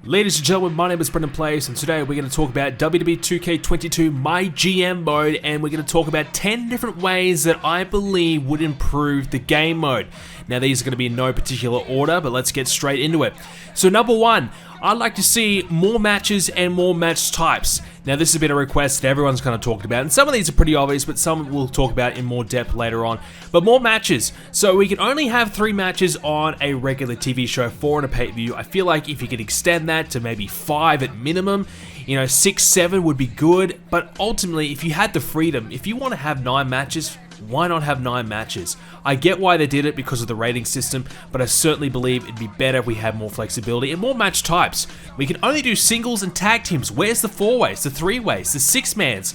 Ladies and gentlemen, my name is BrendenPlayz, and today we're going to talk about WWE 2k22 MyGM mode, and we're going to talk about 10 different ways that I believe would improve the game mode. Now, these are going to be in no particular order, but let's get straight into it. So, number one, I'd like to see more matches and more match types. Now, this has been a request that everyone's kind of talked about, and some of these are pretty obvious, but some we'll talk about in more depth later on. But more matches. So we can only have 3 matches on a regular TV show, 4 on a pay-per-view. I feel like if you could extend that to maybe 5 at minimum, 6, 7 would be good. But ultimately, if you had the freedom, if you want to have 9 matches, why not have 9 matches? I get why they did it because of the rating system, but I certainly believe it'd be better if we had more flexibility and more match types. We can only do singles and tag teams. Where's the 4-ways, the 3-ways, the 6-mans?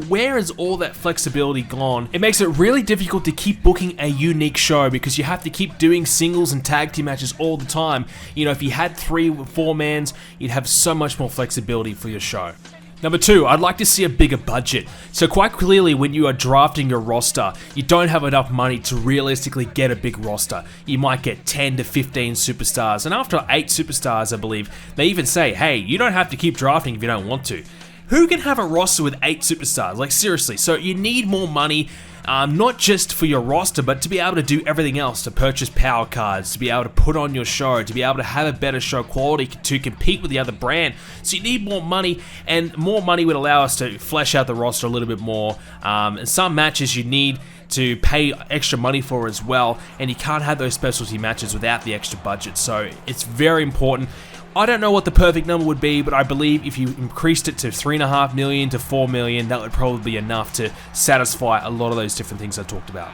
Where has all that flexibility gone? It makes it really difficult to keep booking a unique show because you have to keep doing singles and tag team matches all the time. If you had 3 or 4-mans, you'd have so much more flexibility for your show. Number 2, I'd like to see a bigger budget. So quite clearly, when you are drafting your roster, you don't have enough money to realistically get a big roster. You might get 10 to 15 superstars, and after 8 superstars, I believe, they even say, hey, you don't have to keep drafting if you don't want to. Who can have a roster with 8 superstars? Like, seriously. So you need more money, not just for your roster, but to be able to do everything else, to purchase power cards, to be able to put on your show, to be able to have a better show quality, to compete with the other brand. So you need more money, and more money would allow us to flesh out the roster a little bit more. And some matches you need to pay extra money for as well, and you can't have those specialty matches without the extra budget. So it's very important. I don't know what the perfect number would be, but I believe if you increased it to 3.5 million to 4 million, that would probably be enough to satisfy a lot of those different things I talked about.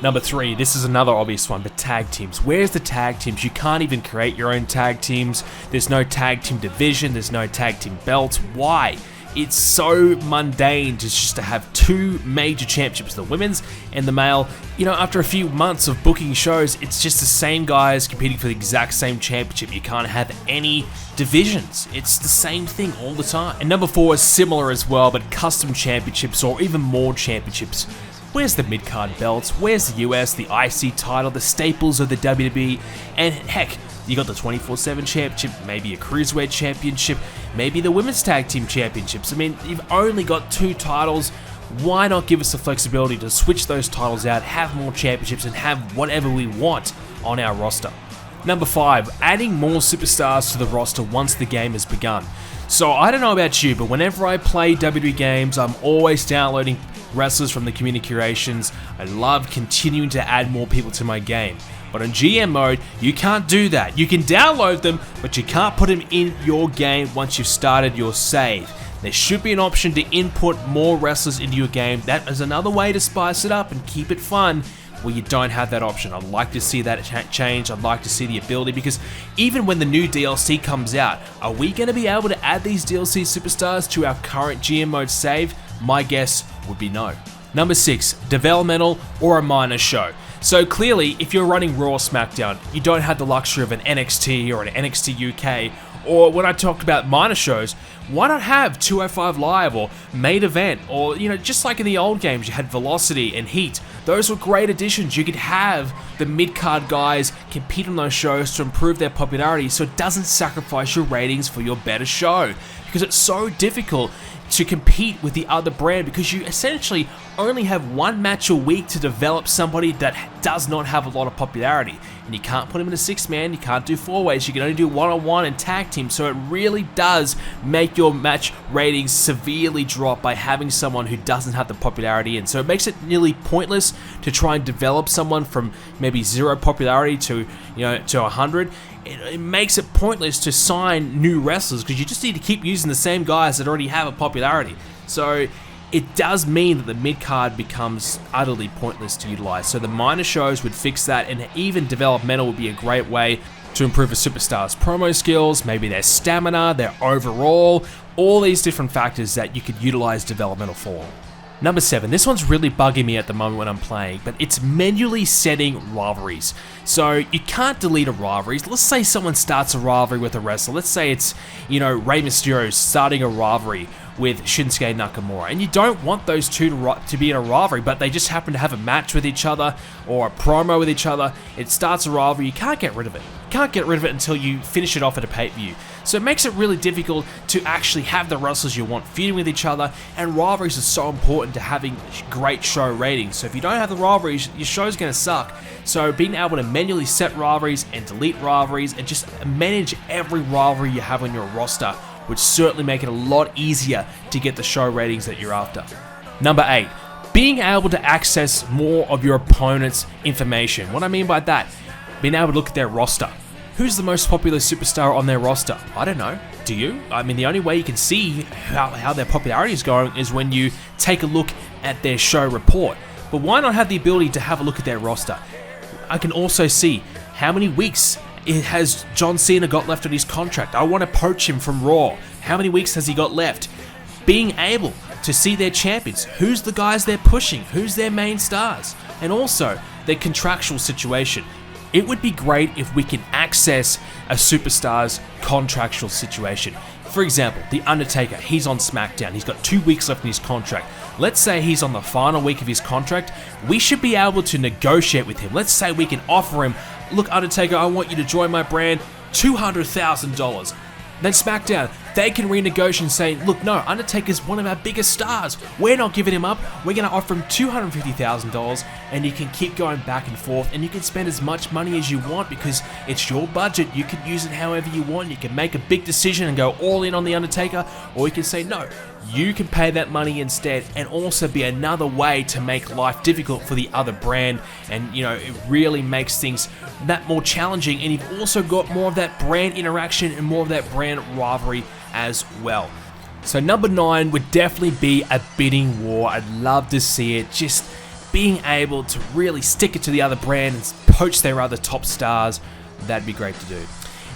Number 3, this is another obvious one, but tag teams. Where's the tag teams? You can't even create your own tag teams. There's no tag team division. There's no tag team belts. Why? It's so mundane just to have 2 major championships, the women's and the male. After a few months of booking shows, it's just the same guys competing for the exact same championship. You can't have any divisions. It's the same thing all the time. And number 4 is similar as well, but custom championships or even more championships. Where's the mid-card belts? Where's the US, the IC title, the staples of the WWE, and heck, you got the 24/7 championship, maybe a cruiserweight championship, maybe the women's tag team championships. I mean, you've only got 2 titles. Why not give us the flexibility to switch those titles out, have more championships, and have whatever we want on our roster? Number 5, adding more superstars to the roster once the game has begun. So I don't know about you, but whenever I play WWE games, I'm always downloading wrestlers from the community curations. I love continuing to add more people to my game. But on GM mode, you can't do that. You can download them, but you can't put them in your game once you've started your save. There should be an option to input more wrestlers into your game. That is another way to spice it up and keep it fun where you don't have that option. I'd like to see that change. I'd like to see the ability, because even when the new DLC comes out, are we going to be able to add these DLC superstars to our current GM mode save? My guess would be no. Number 6, developmental or a minor show. So clearly, if you're running Raw or SmackDown, you don't have the luxury of an NXT or an NXT UK, or when I talked about minor shows, why not have 205 Live or Main Event, or just like in the old games, you had Velocity and Heat. Those were great additions. You could have the mid-card guys compete on those shows to improve their popularity, so it doesn't sacrifice your ratings for your better show, because it's so difficult to compete with the other brand because you essentially only have 1 match a week to develop somebody that does not have a lot of popularity. And you can't put them in a 6-man, you can't do 4-ways, you can only do 1-on-1 and tag team, so it really does make your match ratings severely drop by having someone who doesn't have the popularity, and so it makes it nearly pointless to try and develop someone from maybe 0 popularity to 100. It makes it pointless to sign new wrestlers because you just need to keep using the same guys that already have a popularity. So it does mean that the mid-card becomes utterly pointless to utilize. So the minor shows would fix that, and even developmental would be a great way to improve a superstar's promo skills, maybe their stamina, their overall, all these different factors that you could utilize developmental for. Number 7, this one's really bugging me at the moment when I'm playing, but it's manually setting rivalries. So you can't delete a rivalry. Let's say someone starts a rivalry with a wrestler. Let's say it's, Rey Mysterio starting a rivalry with Shinsuke Nakamura. And you don't want those two to be in a rivalry, but they just happen to have a match with each other or a promo with each other. It starts a rivalry. You can't get rid of it. You can't get rid of it until you finish it off at a pay-per-view. So it makes it really difficult to actually have the wrestlers you want feuding with each other, and rivalries are so important to having great show ratings. So if you don't have the rivalries, your show's going to suck. So being able to manually set rivalries and delete rivalries and just manage every rivalry you have on your roster would certainly make it a lot easier to get the show ratings that you're after. Number 8, being able to access more of your opponent's information. What I mean by that, being able to look at their roster. Who's the most popular superstar on their roster? I don't know. Do you? I mean, the only way you can see how their popularity is going is when you take a look at their show report. But why not have the ability to have a look at their roster? I can also see how many weeks has John Cena got left on his contract. I want to poach him from Raw. How many weeks has he got left? Being able to see their champions. Who's the guys they're pushing? Who's their main stars? And also their contractual situation. It would be great if we can access a superstar's contractual situation. For example, The Undertaker, he's on SmackDown. He's got 2 weeks left in his contract. Let's say he's on the final week of his contract. We should be able to negotiate with him. Let's say we can offer him, look, Undertaker, I want you to join my brand, $200,000. Then SmackDown, they can renegotiate and say, look, no, Undertaker's one of our biggest stars. We're not giving him up. We're going to offer him $250,000, and you can keep going back and forth, and you can spend as much money as you want because it's your budget. You can use it however you want. You can make a big decision and go all in on The Undertaker, or you can say, no, you can pay that money instead, and also be another way to make life difficult for the other brand. And, you know, it really makes things that more challenging, and you've also got more of that brand interaction and more of that brand rivalry as well. So number 9 would definitely be a bidding war. I'd love to see it, just being able to really stick it to the other brand and poach their other top stars. That'd be great to do.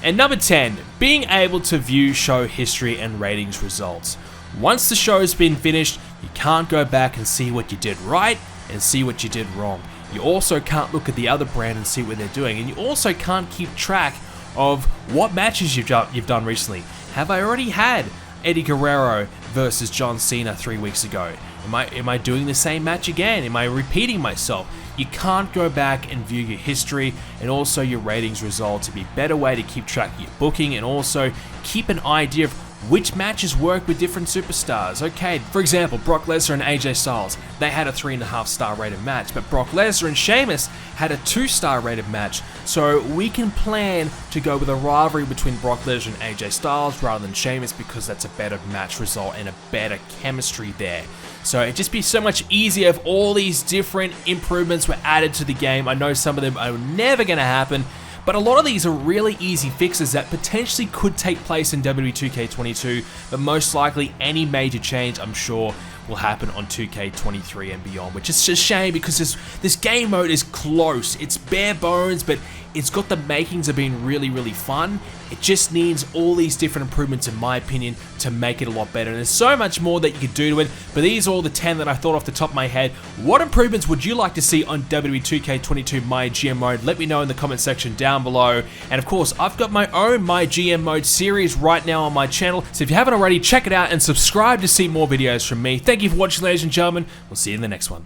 And number 10, being able to view show history and ratings results. Once the show has been finished, you can't go back and see what you did right and see what you did wrong. You also can't look at the other brand and see what they're doing, and you also can't keep track of what matches you've done recently. Have I already had Eddie Guerrero versus John Cena 3 weeks ago? Am I doing the same match again? Am I repeating myself? You can't go back and view your history and also your ratings results. It'd be a better way to keep track of your booking and also keep an idea of which matches work with different superstars. Okay, for example, Brock Lesnar and AJ Styles, they had a 3.5 star rated match, but Brock Lesnar and Sheamus had a 2-star rated match. So we can plan to go with a rivalry between Brock Lesnar and AJ Styles rather than Sheamus because that's a better match result and a better chemistry there. So it'd just be so much easier if all these different improvements were added to the game. I know some of them are never going to happen, but a lot of these are really easy fixes that potentially could take place in WWE 2k22, but most likely any major change, I'm sure, will happen on 2k23 and beyond, which is just a shame because this game mode is close. It's bare bones, but it's got the makings of being really, really fun. It just needs all these different improvements, in my opinion, to make it a lot better. And there's so much more that you could do to it, but these are all the 10 that I thought off the top of my head. What improvements would you like to see on WWE 2k22 MyGM Mode? Let me know in the comment section down below. And of course, I've got my own MyGM Mode series right now on my channel, so if you haven't already, check it out and subscribe to see more videos from me. Thank you for watching, ladies and gentlemen. We'll see you in the next one.